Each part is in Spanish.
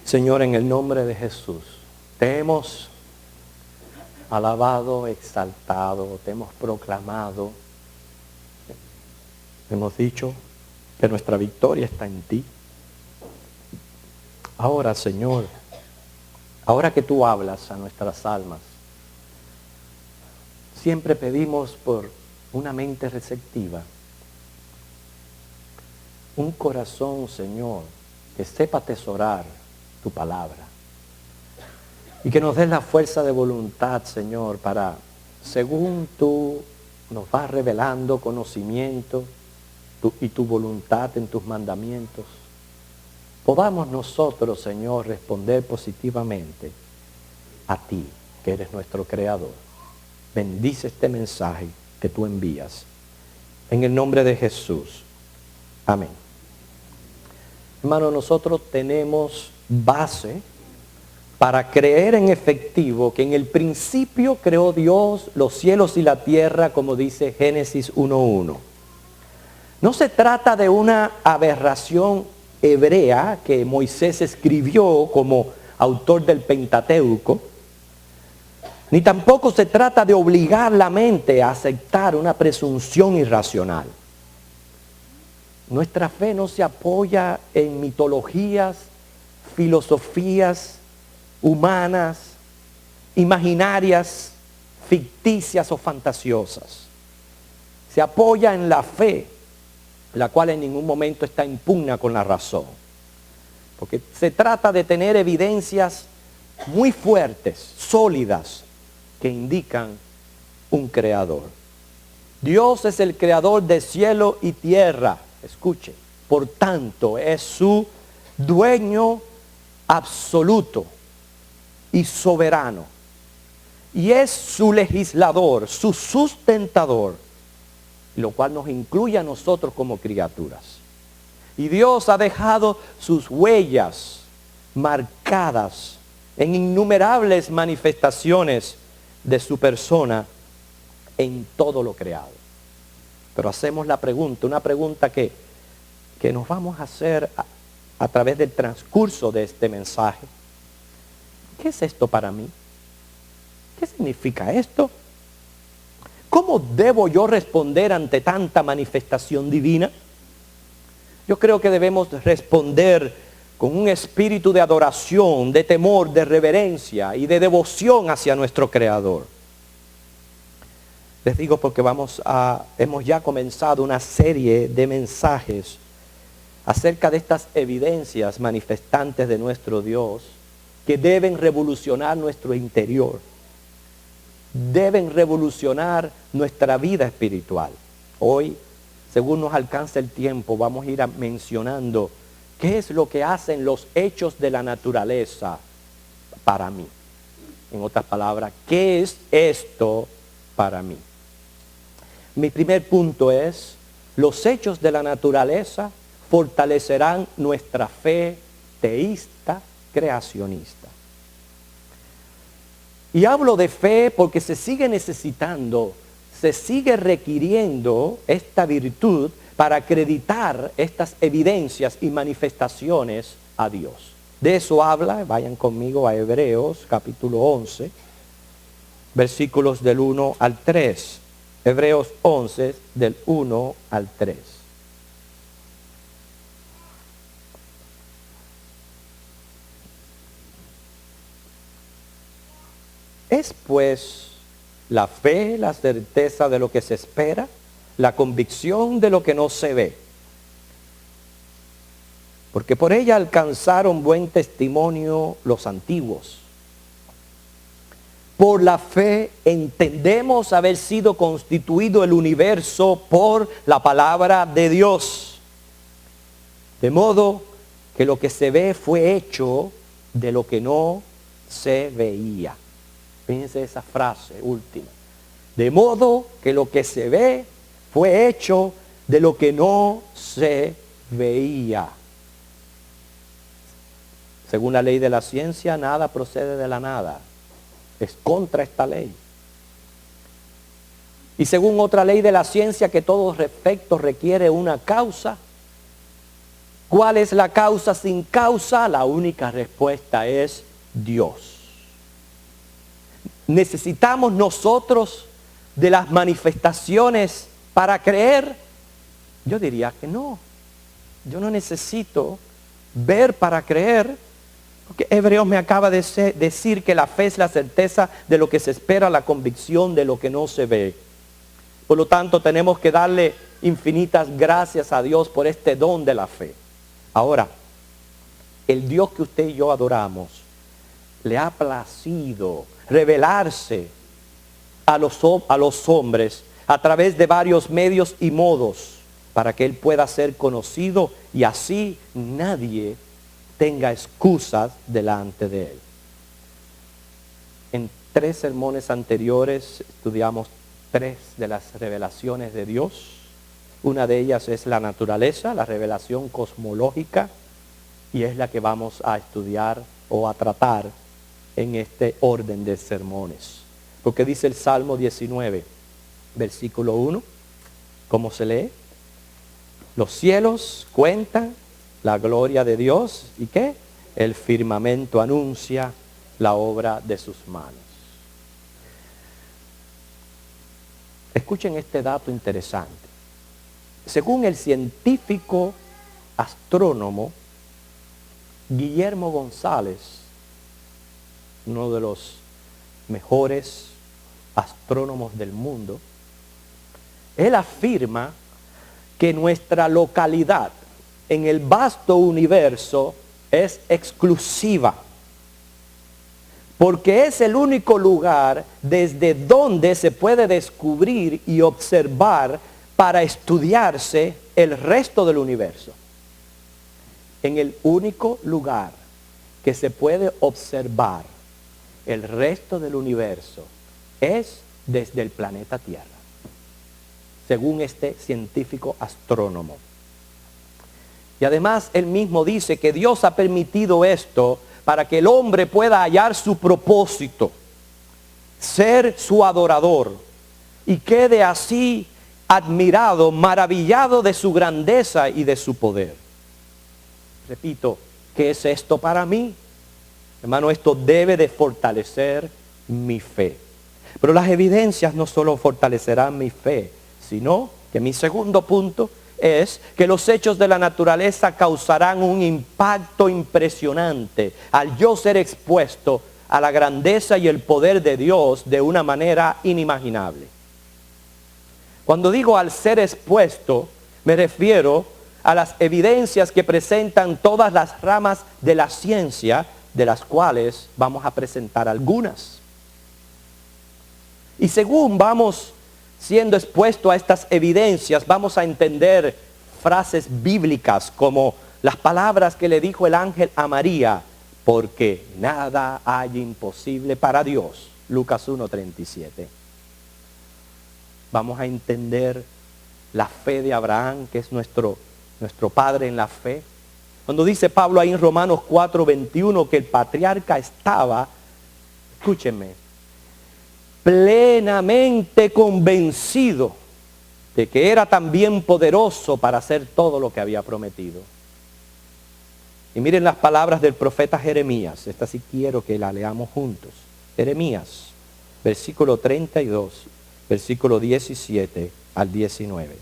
Señor, en el nombre de Jesús, te hemos alabado, exaltado, te hemos proclamado, hemos dicho que nuestra victoria está en ti. Ahora, Señor, ahora que tú hablas a nuestras almas, siempre pedimos por una mente receptiva, un corazón, Señor, que sepa atesorar tu palabra. Y que nos des la fuerza de voluntad, Señor, para, según tú nos vas revelando conocimiento y tu voluntad en tus mandamientos, podamos nosotros, Señor, responder positivamente a ti, que eres nuestro Creador. Bendice este mensaje que tú envías. En el nombre de Jesús. Amén. Hermano, nosotros tenemos base para creer en efectivo que en el principio creó Dios los cielos y la tierra, como dice Génesis 1:1. No se trata de una aberración hebrea que Moisés escribió como autor del Pentateuco, ni tampoco se trata de obligar la mente a aceptar una presunción irracional. Nuestra fe no se apoya en mitologías, filosofías humanas, imaginarias, ficticias o fantasiosas. Se apoya en la fe, la cual en ningún momento está en pugna con la razón. Porque se trata de tener evidencias muy fuertes, sólidas, que indican un creador. Dios es el creador de cielo y tierra. Escuche, por tanto, es su dueño absoluto y soberano. Y es su legislador, su sustentador, lo cual nos incluye a nosotros como criaturas. Y Dios ha dejado sus huellas marcadas en innumerables manifestaciones de su persona en todo lo creado. Pero hacemos la pregunta, una pregunta que nos vamos a hacer a través del transcurso de este mensaje. ¿Qué es esto para mí? ¿Qué significa esto? ¿Cómo debo yo responder ante tanta manifestación divina? Yo creo que debemos responder con un espíritu de adoración, de temor, de reverencia y de devoción hacia nuestro Creador. Les digo porque hemos ya comenzado una serie de mensajes acerca de estas evidencias manifestantes de nuestro Dios que deben revolucionar nuestro interior, deben revolucionar nuestra vida espiritual. Hoy, según nos alcanza el tiempo, vamos a ir mencionando qué es lo que hacen los hechos de la naturaleza para mí. En otras palabras, ¿qué es esto para mí? Mi primer punto es, los hechos de la naturaleza fortalecerán nuestra fe teísta, creacionista. Y hablo de fe porque se sigue necesitando, se sigue requiriendo esta virtud para acreditar estas evidencias y manifestaciones a Dios. De eso habla, vayan conmigo a Hebreos capítulo 11, versículos del 1 al 3. Hebreos 11, del 1 al 3. Es pues la fe, la certeza de lo que se espera, la convicción de lo que no se ve. Porque por ella alcanzaron buen testimonio los antiguos. Por la fe entendemos haber sido constituido el universo por la palabra de Dios. De modo que lo que se ve fue hecho de lo que no se veía. Fíjense esa frase última. De modo que lo que se ve fue hecho de lo que no se veía. Según la ley de la ciencia, nada procede de la nada. Es contra esta ley. Y según otra ley de la ciencia, que todo efecto requiere una causa, ¿Cuál es la causa sin causa? La única respuesta es Dios. ¿Necesitamos nosotros de las manifestaciones para creer? Yo diría que no. Yo no necesito ver para creer, porque Hebreos me acaba de decir que la fe es la certeza de lo que se espera, la convicción de lo que no se ve. Por lo tanto, tenemos que darle infinitas gracias a Dios por este don de la fe. Ahora, el Dios que usted y yo adoramos, le ha placido revelarse a los hombres a través de varios medios y modos para que Él pueda ser conocido y así nadie tenga excusas delante de Él. En 3 sermones anteriores estudiamos 3 de las revelaciones de Dios. Una de ellas es la naturaleza, la revelación cosmológica, y es la que vamos a estudiar o a tratar en este orden de sermones. Porque dice el Salmo 19, versículo 1, ¿cómo se lee? Los cielos cuentan la gloria de Dios, ¿y qué? El firmamento anuncia la obra de sus manos. Escuchen este dato interesante. Según el científico astrónomo Guillermo González, uno de los mejores astrónomos del mundo, él afirma que nuestra localidad en el vasto universo es exclusiva, porque es el único lugar desde donde se puede descubrir y observar para estudiarse el resto del universo. En el único lugar que se puede observar el resto del universo es desde el planeta Tierra, según este científico astrónomo. Y además él mismo dice que Dios ha permitido esto para que el hombre pueda hallar su propósito, ser su adorador, y quede así admirado, maravillado de su grandeza y de su poder. Repito, ¿qué es esto para mí? Hermano, esto debe de fortalecer mi fe. Pero las evidencias no solo fortalecerán mi fe, sino que mi segundo punto es que los hechos de la naturaleza causarán un impacto impresionante al yo ser expuesto a la grandeza y el poder de Dios de una manera inimaginable. Cuando digo al ser expuesto, me refiero a las evidencias que presentan todas las ramas de la ciencia, de las cuales vamos a presentar algunas. Y según vamos siendo expuestos a estas evidencias, vamos a entender frases bíblicas como las palabras que le dijo el ángel a María, porque nada hay imposible para Dios. Lucas 1:37. Vamos a entender la fe de Abraham, que es nuestro padre en la fe. Cuando dice Pablo ahí en Romanos 4:21 que el patriarca estaba, escúchenme, plenamente convencido de que era también poderoso para hacer todo lo que había prometido. Y miren las palabras del profeta Jeremías. Esta sí quiero que la leamos juntos. Jeremías, versículo 32, versículo 17 al 19.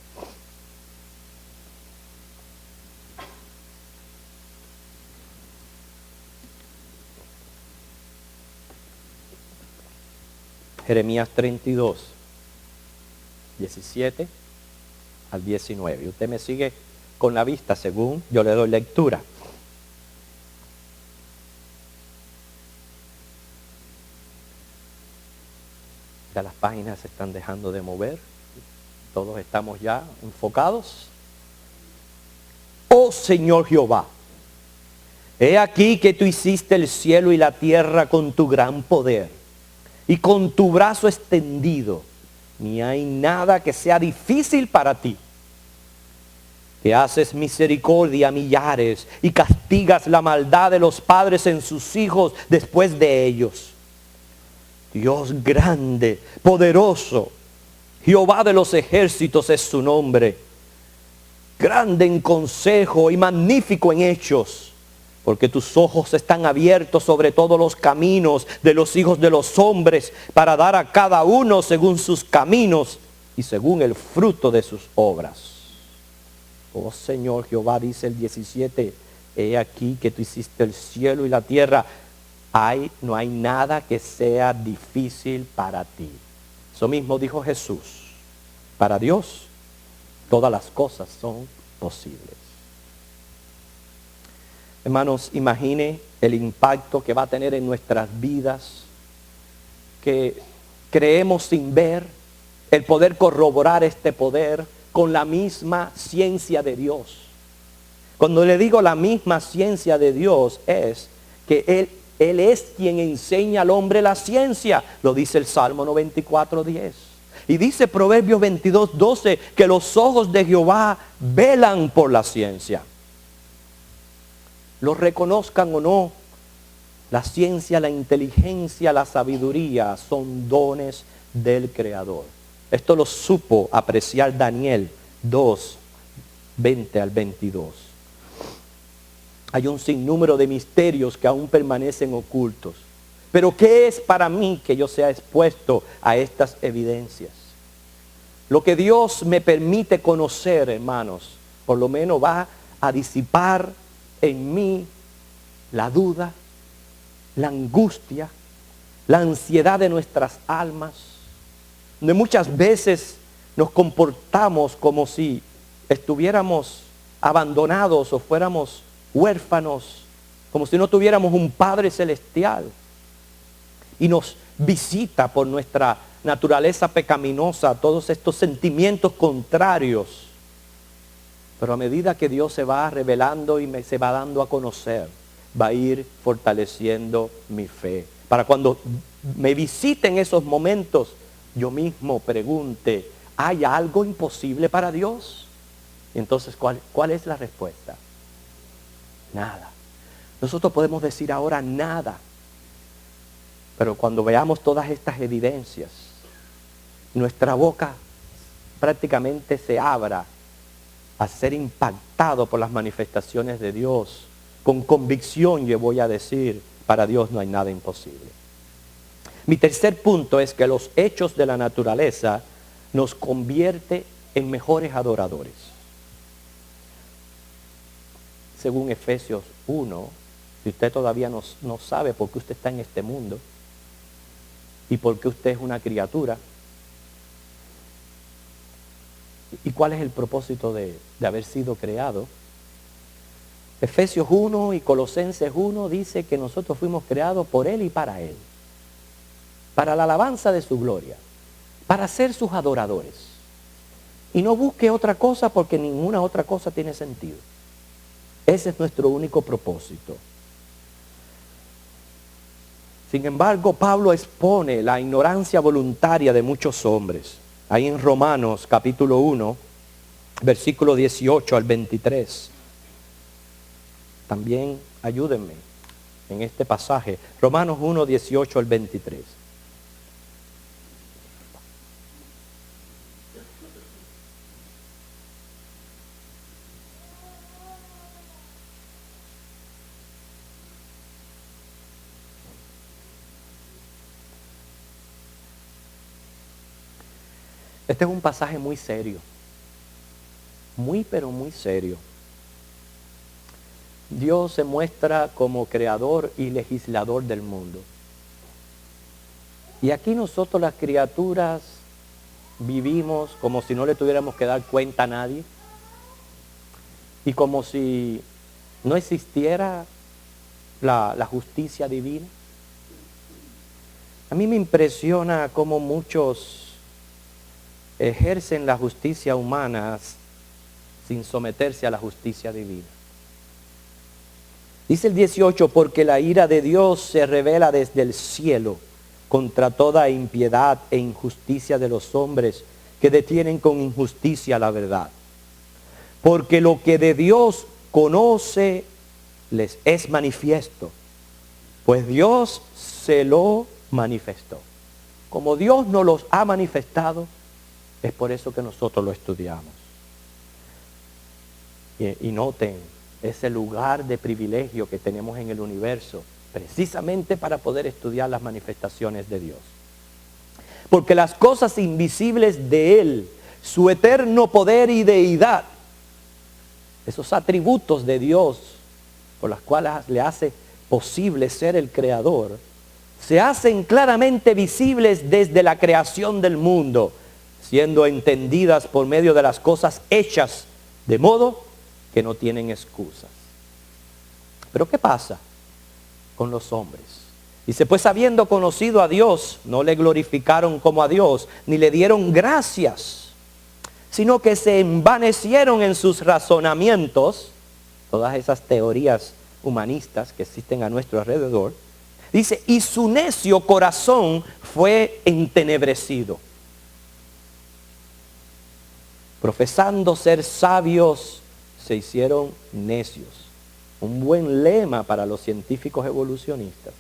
Jeremías 32, 17 al 19. Y usted me sigue con la vista según yo le doy lectura. Ya las páginas se están dejando de mover. Todos estamos ya enfocados. Oh Señor Jehová, he aquí que tú hiciste el cielo y la tierra con tu gran poder y con tu brazo extendido. Ni hay nada que sea difícil para ti. Que haces misericordia a millares y castigas la maldad de los padres en sus hijos después de ellos. Dios grande, poderoso, Jehová de los ejércitos es su nombre. grande en consejo y magnífico en hechos, porque tus ojos están abiertos sobre todos los caminos de los hijos de los hombres, para dar a cada uno según sus caminos y según el fruto de sus obras. Oh Señor Jehová, dice el 17, he aquí que tú hiciste el cielo y la tierra. No hay nada que sea difícil para ti. Eso mismo dijo Jesús. Para Dios todas las cosas son posibles. Hermanos, imagine el impacto que va a tener en nuestras vidas, que creemos sin ver, el poder corroborar este poder con la misma ciencia de Dios. Cuando le digo la misma ciencia de Dios, es que Él es quien enseña al hombre la ciencia. Lo dice el Salmo 94:10. Y dice Proverbios 22:12 que los ojos de Jehová velan por la ciencia. Lo reconozcan o no, la ciencia, la inteligencia, la sabiduría son dones del Creador. Esto lo supo apreciar Daniel 2:20 al 22. Hay un sinnúmero de misterios que aún permanecen ocultos. Pero ¿qué es para mí que yo sea expuesto a estas evidencias? Lo que Dios me permite conocer, hermanos, por lo menos va a disipar en mí la duda, la angustia, la ansiedad de nuestras almas, donde muchas veces nos comportamos como si estuviéramos abandonados o fuéramos huérfanos, como si no tuviéramos un Padre celestial, y nos visita por nuestra naturaleza pecaminosa todos estos sentimientos contrarios. Pero a medida que Dios se va revelando y se va dando a conocer, va a ir fortaleciendo mi fe, para cuando me visiten esos momentos, yo mismo pregunte, ¿hay algo imposible para Dios? Y entonces, ¿cuál es la respuesta? Nada. Nosotros podemos decir ahora nada, pero cuando veamos todas estas evidencias, nuestra boca prácticamente se abra a ser impactado por las manifestaciones de Dios. Con convicción yo voy a decir, para Dios no hay nada imposible. Mi tercer punto es que los hechos de la naturaleza nos convierte en mejores adoradores. Según Efesios 1, si usted todavía no sabe por qué usted está en este mundo y por qué usted es una criatura, y cuál es el propósito de haber sido creado, Efesios 1 y Colosenses 1 dice que nosotros fuimos creados por Él y para Él, para la alabanza de su gloria, para ser sus adoradores. Y no busque otra cosa, porque ninguna otra cosa tiene sentido. Ese es nuestro único propósito. Sin embargo, Pablo expone la ignorancia voluntaria de muchos hombres. Ahí en Romanos capítulo 1, versículo 18 al 23. También ayúdenme en este pasaje. Romanos 1, 18 al 23. Este es un pasaje muy serio, muy pero muy serio. Dios se muestra como creador y legislador del mundo. Y aquí nosotros las criaturas vivimos como si no le tuviéramos que dar cuenta a nadie, y como si no existiera la justicia divina. A mí me impresiona cómo muchos ejercen la justicia humana sin someterse a la justicia divina. Dice el 18, porque la ira de Dios se revela desde el cielo contra toda impiedad e injusticia de los hombres que detienen con injusticia la verdad. Porque lo que de Dios conoce les es manifiesto, pues Dios se lo manifestó. Como Dios nos los ha manifestado, es por eso que nosotros lo estudiamos. Y noten ese lugar de privilegio que tenemos en el universo, precisamente para poder estudiar las manifestaciones de Dios. Porque las cosas invisibles de Él, su eterno poder y deidad, esos atributos de Dios por las cuales le hace posible ser el creador, se hacen claramente visibles desde la creación del mundo, siendo entendidas por medio de las cosas hechas, de modo que no tienen excusas. Pero ¿qué pasa con los hombres? Dice, pues habiendo conocido a Dios, no le glorificaron como a Dios, ni le dieron gracias, sino que se envanecieron en sus razonamientos, todas esas teorías humanistas que existen a nuestro alrededor. Dice, y su necio corazón fue entenebrecido. Profesando ser sabios, se hicieron necios. Un buen lema para los científicos evolucionistas.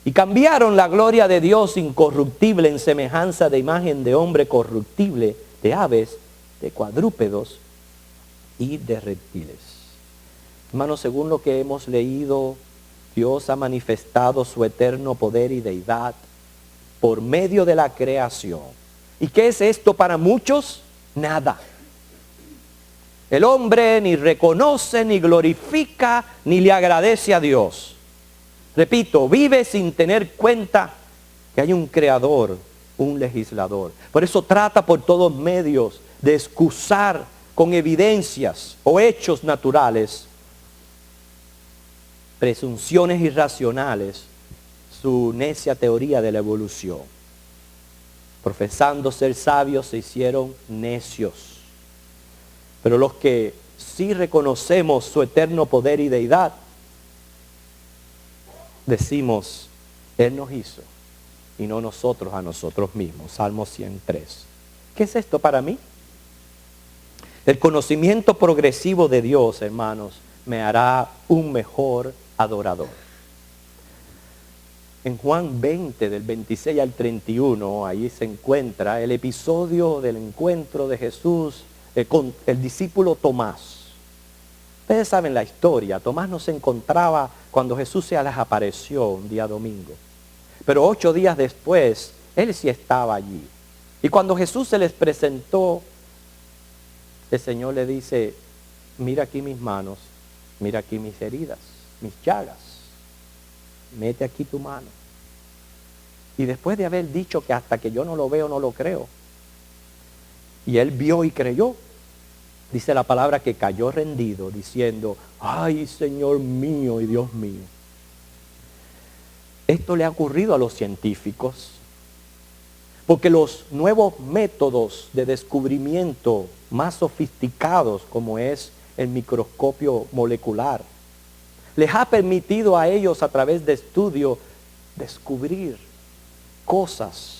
Y cambiaron la gloria de Dios incorruptible en semejanza de imagen de hombre corruptible, de aves, de cuadrúpedos y de reptiles. Hermanos, según lo que hemos leído, Dios ha manifestado su eterno poder y deidad por medio de la creación. ¿Y qué es esto para muchos? Nada. El hombre ni reconoce, ni glorifica, ni le agradece a Dios. Repito, vive sin tener cuenta que hay un creador, un legislador. Por eso trata por todos medios de excusar con evidencias o hechos naturales, presunciones irracionales, su necia teoría de la evolución. Profesando ser sabios, se hicieron necios. Pero los que sí reconocemos su eterno poder y deidad, decimos, Él nos hizo y no nosotros a nosotros mismos. Salmo 103. ¿Qué es esto para mí? El conocimiento progresivo de Dios, hermanos, me hará un mejor adorador. En Juan 20, del 26 al 31, ahí se encuentra el episodio del encuentro de Jesús con el discípulo Tomás. Ustedes saben la historia. Tomás no se encontraba cuando Jesús se les apareció un día domingo. Pero 8 días después, él sí estaba allí. Y cuando Jesús se les presentó, el Señor le dice, mira aquí mis manos, mira aquí mis heridas, mis llagas. Mete aquí tu mano. Y después de haber dicho que hasta que yo no lo veo, no lo creo. Y él vio y creyó. Dice la palabra que cayó rendido, diciendo, ay Señor mío y Dios mío. Esto le ha ocurrido a los científicos, porque los nuevos métodos de descubrimiento más sofisticados, como es el microscopio molecular, les ha permitido a ellos a través de estudio descubrir cosas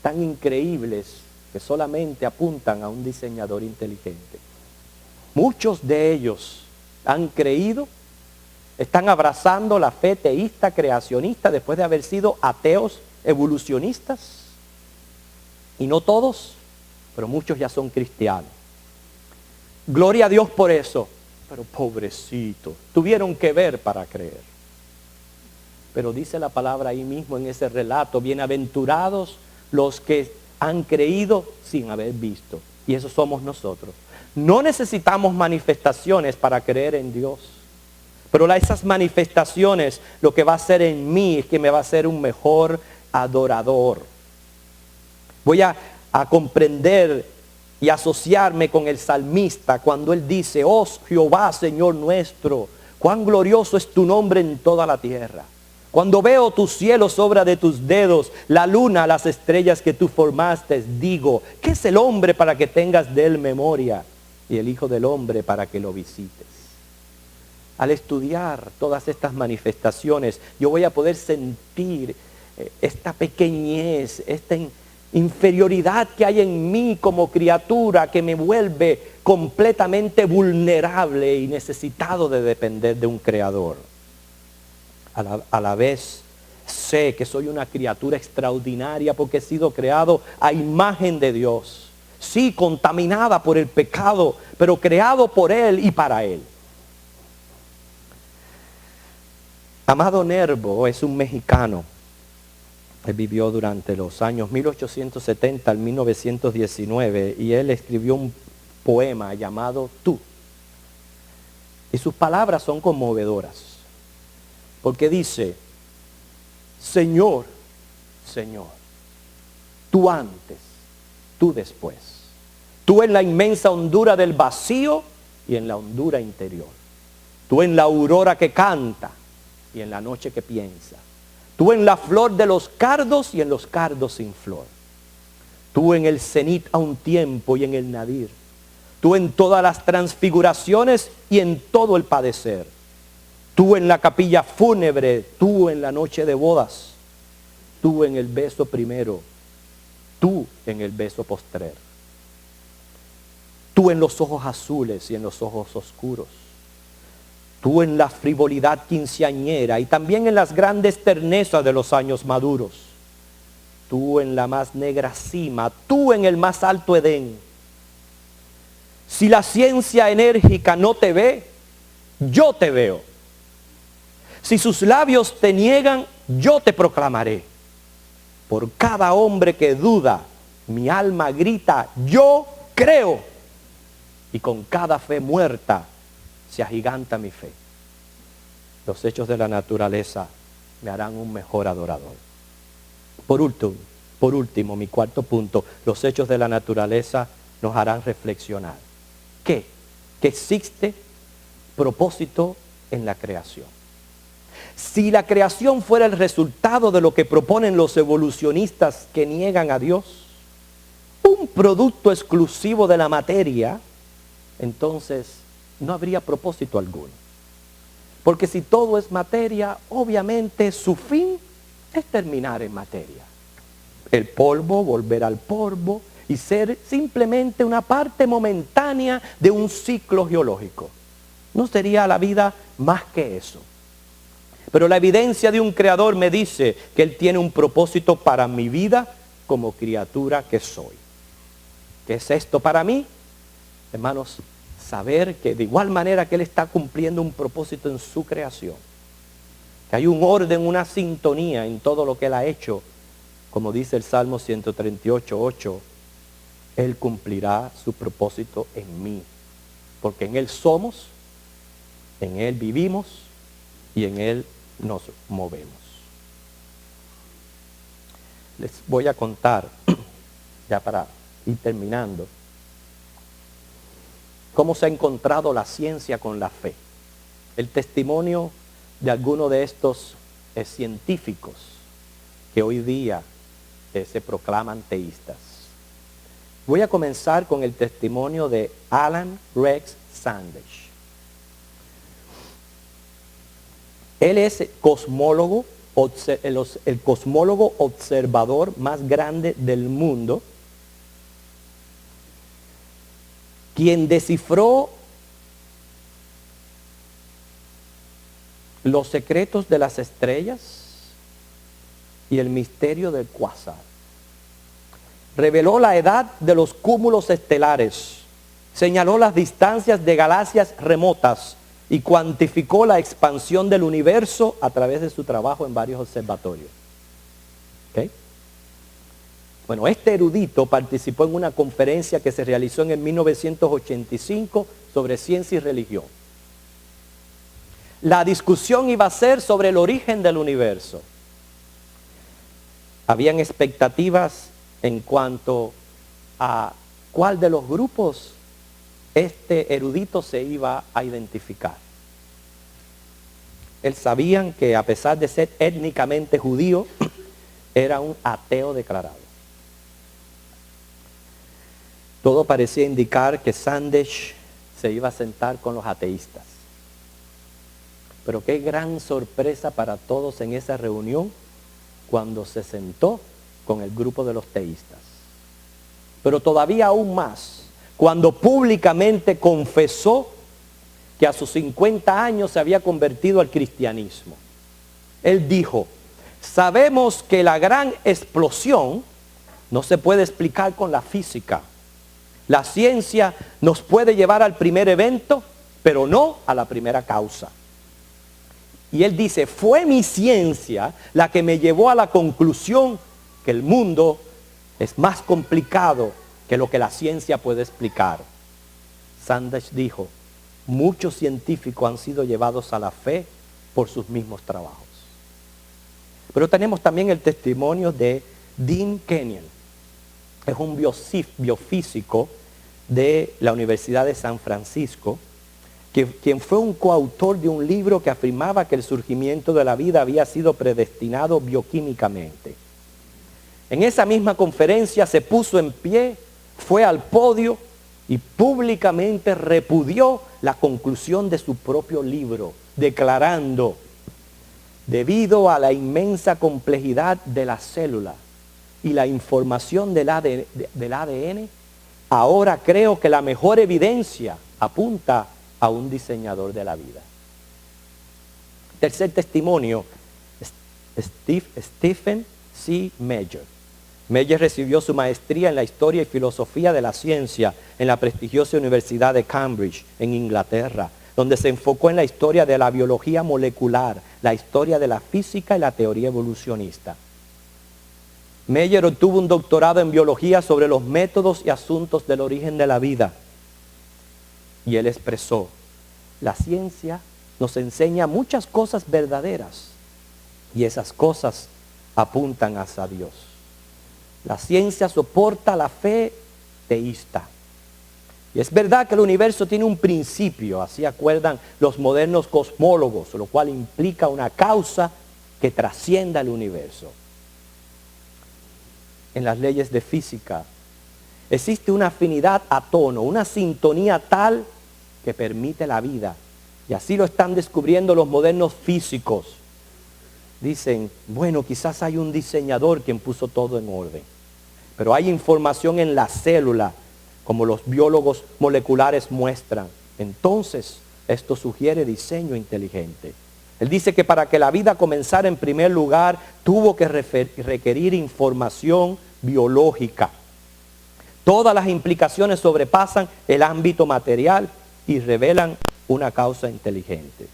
tan increíbles que solamente apuntan a un diseñador inteligente. Muchos de ellos han creído, están abrazando la fe teísta creacionista después de haber sido ateos evolucionistas. Y no todos, pero muchos ya son cristianos. Gloria a Dios por eso. Pero pobrecito, tuvieron que ver para creer. Pero dice la palabra ahí mismo en ese relato, bienaventurados los que han creído sin haber visto. Y eso somos nosotros. No necesitamos manifestaciones para creer en Dios. Pero esas manifestaciones lo que va a hacer en mí es que me va a hacer un mejor adorador. Voy a comprender y asociarme con el salmista cuando él dice, oh Jehová, Señor nuestro, cuán glorioso es tu nombre en toda la tierra. Cuando veo tus cielos, obra de tus dedos, la luna, las estrellas que tú formaste, digo, ¿qué es el hombre para que tengas de él memoria? Y el Hijo del Hombre para que lo visites. Al estudiar todas estas manifestaciones, yo voy a poder sentir esta pequeñez, esta inferioridad que hay en mí como criatura que me vuelve completamente vulnerable y necesitado de depender de un creador. A la vez sé que soy una criatura extraordinaria porque he sido creado a imagen de Dios. sí, contaminada por el pecado, pero creado por Él y para Él. Amado Nervo es un mexicano. Él vivió durante los años 1870 al 1919 y él escribió un poema llamado Tú. Y sus palabras son conmovedoras, porque dice: Señor, Señor, tú antes, tú después, tú en la inmensa hondura del vacío y en la hondura interior, tú en la aurora que canta y en la noche que piensa, tú en la flor de los cardos y en los cardos sin flor, tú en el cenit a un tiempo y en el nadir, tú en todas las transfiguraciones y en todo el padecer, tú en la capilla fúnebre, tú en la noche de bodas, tú en el beso primero, tú en el beso postrer, tú en los ojos azules y en los ojos oscuros, tú en la frivolidad quinceañera y también en las grandes ternezas de los años maduros, tú en la más negra cima, tú en el más alto Edén. Si la ciencia enérgica no te ve, yo te veo. Si sus labios te niegan, yo te proclamaré. Por cada hombre que duda, mi alma grita, yo creo. Y con cada fe muerta, se agiganta mi fe. Los hechos de la naturaleza me harán un mejor adorador. Por último, mi cuarto punto, los hechos de la naturaleza nos harán reflexionar. ¿Qué? Que existe propósito en la creación. Si la creación fuera el resultado de lo que proponen los evolucionistas que niegan a Dios, un producto exclusivo de la materia, entonces no habría propósito alguno. Porque si todo es materia, obviamente su fin es terminar en materia. El polvo, volver al polvo y ser simplemente una parte momentánea de un ciclo geológico. No sería la vida más que eso. Pero la evidencia de un creador me dice que Él tiene un propósito para mi vida como criatura que soy. ¿Qué es esto para mí? Hermanos, saber que de igual manera que Él está cumpliendo un propósito en su creación, que hay un orden, una sintonía en todo lo que Él ha hecho, como dice el Salmo 138:8, Él cumplirá su propósito en mí, porque en Él somos, en Él vivimos y en Él nos movemos. Les voy a contar, ya para ir terminando, cómo se ha encontrado la ciencia con la fe. El testimonio de algunos de estos científicos que hoy día se proclaman teístas. Voy a comenzar con el testimonio de Alan Rex Sandage. Él es cosmólogo, el cosmólogo observador más grande del mundo, quien descifró los secretos de las estrellas y el misterio del cuásar. Reveló la edad de los cúmulos estelares, señaló las distancias de galaxias remotas y cuantificó la expansión del universo a través de su trabajo en varios observatorios. ¿Okay? Bueno, este erudito participó en una conferencia que se realizó en el 1985 sobre ciencia y religión. La discusión iba a ser sobre el origen del universo. Habían expectativas en cuanto a cuál de los grupos este erudito se iba a identificar. Él sabían que a pesar de ser étnicamente judío, era un ateo declarado. Todo parecía indicar que Sandage se iba a sentar con los ateístas. Pero qué gran sorpresa para todos en esa reunión cuando se sentó con el grupo de los teístas. Pero todavía aún más, cuando públicamente confesó que a sus 50 años se había convertido al cristianismo. Él dijo: sabemos que la gran explosión no se puede explicar con la física, La ciencia nos puede llevar al primer evento, pero no a la primera causa. Y él dice, fue mi ciencia la que me llevó a la conclusión que el mundo es más complicado que lo que la ciencia puede explicar. Sanders dijo, muchos científicos han sido llevados a la fe por sus mismos trabajos. Pero tenemos también el testimonio de Dean Kenyon. Es un biofísico de la Universidad de San Francisco, quien fue un coautor de un libro que afirmaba que el surgimiento de la vida había sido predestinado bioquímicamente. En esa misma conferencia se puso en pie, fue al podio y públicamente repudió la conclusión de su propio libro, declarando, debido a la inmensa complejidad de la célula y la información del ADN, ahora creo que la mejor evidencia apunta a un diseñador de la vida. Tercer testimonio, Stephen C. Meyer. Meyer recibió su maestría en la historia y filosofía de la ciencia en la prestigiosa Universidad de Cambridge, en Inglaterra, donde se enfocó en la historia de la biología molecular, la historia de la física y la teoría evolucionista. Meyer obtuvo un doctorado en biología sobre los métodos y asuntos del origen de la vida. Y él expresó, la ciencia nos enseña muchas cosas verdaderas y esas cosas apuntan hacia Dios. La ciencia soporta la fe teísta. Y es verdad que el universo tiene un principio, así acuerdan los modernos cosmólogos, lo cual implica una causa que trascienda el universo. En las leyes de física existe una afinidad a tono, una sintonía tal que permite la vida. Y así lo están descubriendo los modernos físicos. Dicen, bueno, quizás hay un diseñador quien puso todo en orden. Pero hay información en la célula, como los biólogos moleculares muestran. Entonces, esto sugiere diseño inteligente. Él dice que para que la vida comenzara en primer lugar, tuvo que requerir información biológica. Todas las implicaciones sobrepasan el ámbito material y revelan una causa inteligente.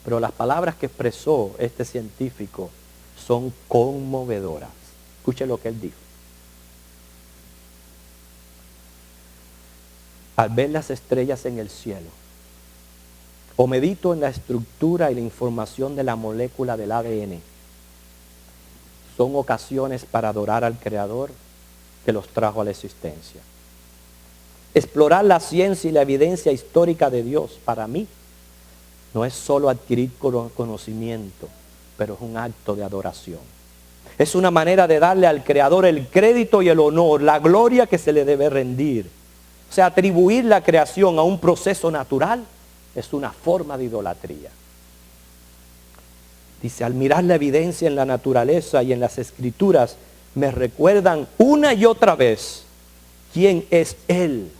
Pero las palabras que expresó este científico son conmovedoras. Escuche lo que él dijo. Al ver las estrellas en el cielo, o medito en la estructura y la información de la molécula del ADN, son ocasiones para adorar al Creador que los trajo a la existencia. Explorar la ciencia y la evidencia histórica de Dios, para mí, no es solo adquirir conocimiento, pero es un acto de adoración. Es una manera de darle al Creador el crédito y el honor, la gloria que se le debe rendir. O sea, atribuir la creación a un proceso natural es una forma de idolatría. Dice, al mirar la evidencia en la naturaleza y en las escrituras, me recuerdan una y otra vez quién es Él.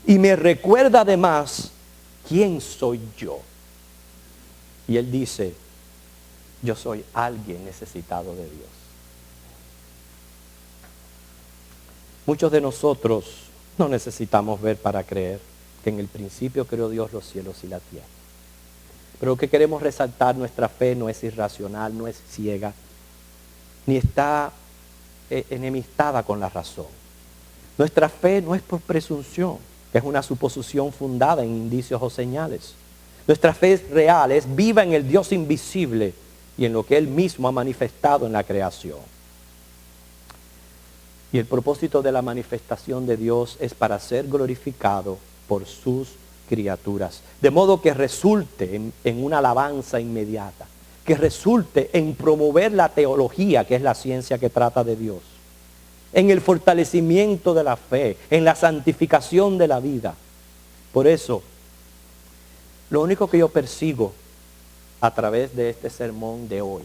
Y me recuerda además quién soy yo. Y Él dice, yo soy alguien necesitado de Dios. Muchos de nosotros no necesitamos ver para creer que en el principio creó Dios los cielos y la tierra. Pero lo que queremos resaltar, nuestra fe no es irracional, no es ciega, ni está enemistada con la razón. Nuestra fe no es por presunción, que es una suposición fundada en indicios o señales. Nuestra fe es real, es viva en el Dios invisible y en lo que Él mismo ha manifestado en la creación. Y el propósito de la manifestación de Dios es para ser glorificado por sus criaturas. De modo que resulte en una alabanza inmediata, que resulte en promover la teología, que es la ciencia que trata de Dios, en el fortalecimiento de la fe, en la santificación de la vida. Por eso, lo único que yo persigo a través de este sermón de hoy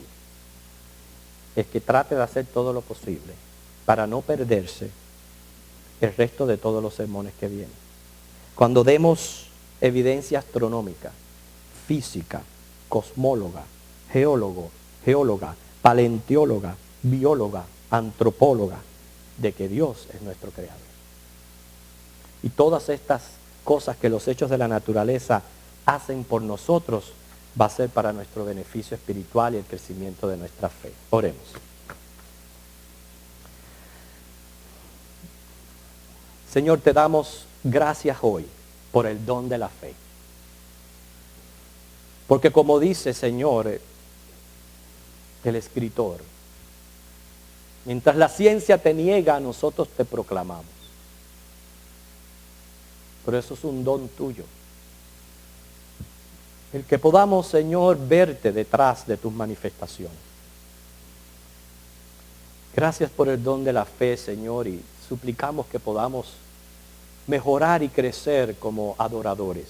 es que trate de hacer todo lo posible para no perderse el resto de todos los sermones que vienen. Cuando demos evidencia astronómica, física, cosmóloga, geóloga, paleontóloga, bióloga, antropóloga, de que Dios es nuestro creador. Y todas estas cosas que los hechos de la naturaleza hacen por nosotros va a ser para nuestro beneficio espiritual y el crecimiento de nuestra fe. Oremos. Señor, te damos gracias hoy por el don de la fe. Porque como dice, Señor, el escritor, mientras la ciencia te niega, nosotros te proclamamos. Pero eso es un don tuyo. El que podamos, Señor, verte detrás de tus manifestaciones. Gracias por el don de la fe, Señor, y suplicamos que podamos mejorar y crecer como adoradores.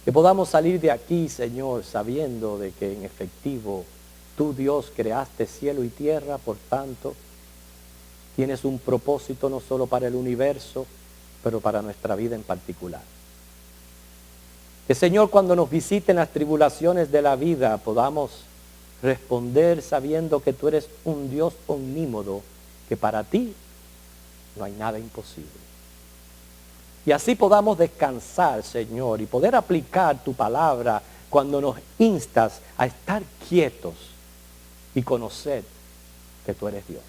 Que podamos salir de aquí, Señor, sabiendo de que en efectivo tú, Dios, creaste cielo y tierra, por tanto, tienes un propósito no solo para el universo, pero para nuestra vida en particular. Que, Señor, cuando nos visiten las tribulaciones de la vida, podamos responder sabiendo que tú eres un Dios omnímodo, que para ti no hay nada imposible. Y así podamos descansar, Señor, y poder aplicar tu palabra cuando nos instas a estar quietos y conocer que tú eres Dios.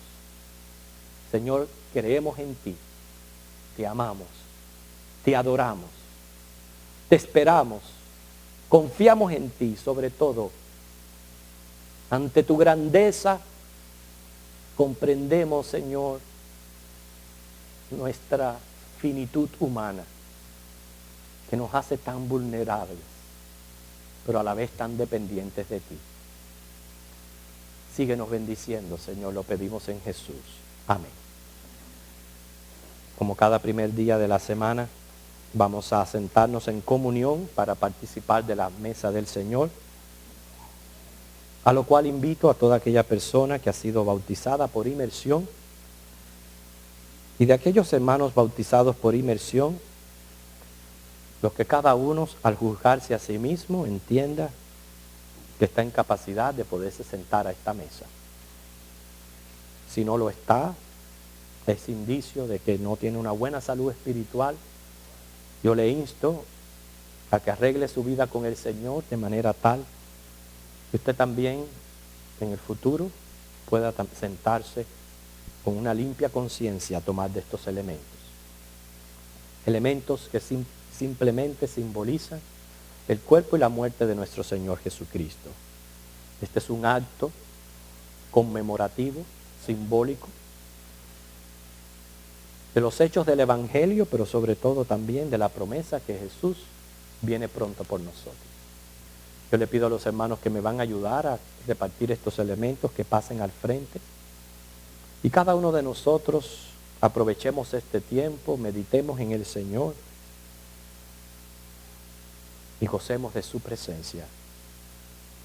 Señor, creemos en ti, te amamos, te adoramos, te esperamos, confiamos en ti, sobre todo, ante tu grandeza, comprendemos, Señor, nuestra finitud humana, que nos hace tan vulnerables, pero a la vez tan dependientes de ti. Síguenos bendiciendo, Señor, lo pedimos en Jesús. Amén. Como cada primer día de la semana, vamos a sentarnos en comunión para participar de la mesa del Señor, a lo cual invito a toda aquella persona que ha sido bautizada por inmersión y de aquellos hermanos bautizados por inmersión, los que cada uno, al juzgarse a sí mismo, entienda que está en capacidad de poderse sentar a esta mesa. Si no lo está, es indicio de que no tiene una buena salud espiritual. Yo le insto a que arregle su vida con el Señor de manera tal que usted también en el futuro pueda sentarse con una limpia conciencia a tomar de estos elementos. Elementos que simplemente simbolizan el cuerpo y la muerte de nuestro Señor Jesucristo. Este es un acto conmemorativo, simbólico, de los hechos del Evangelio, pero sobre todo también de la promesa que Jesús viene pronto por nosotros. Yo le pido a los hermanos que me van a ayudar a repartir estos elementos, que pasen al frente. Y cada uno de nosotros aprovechemos este tiempo, meditemos en el Señor y gocemos de su presencia.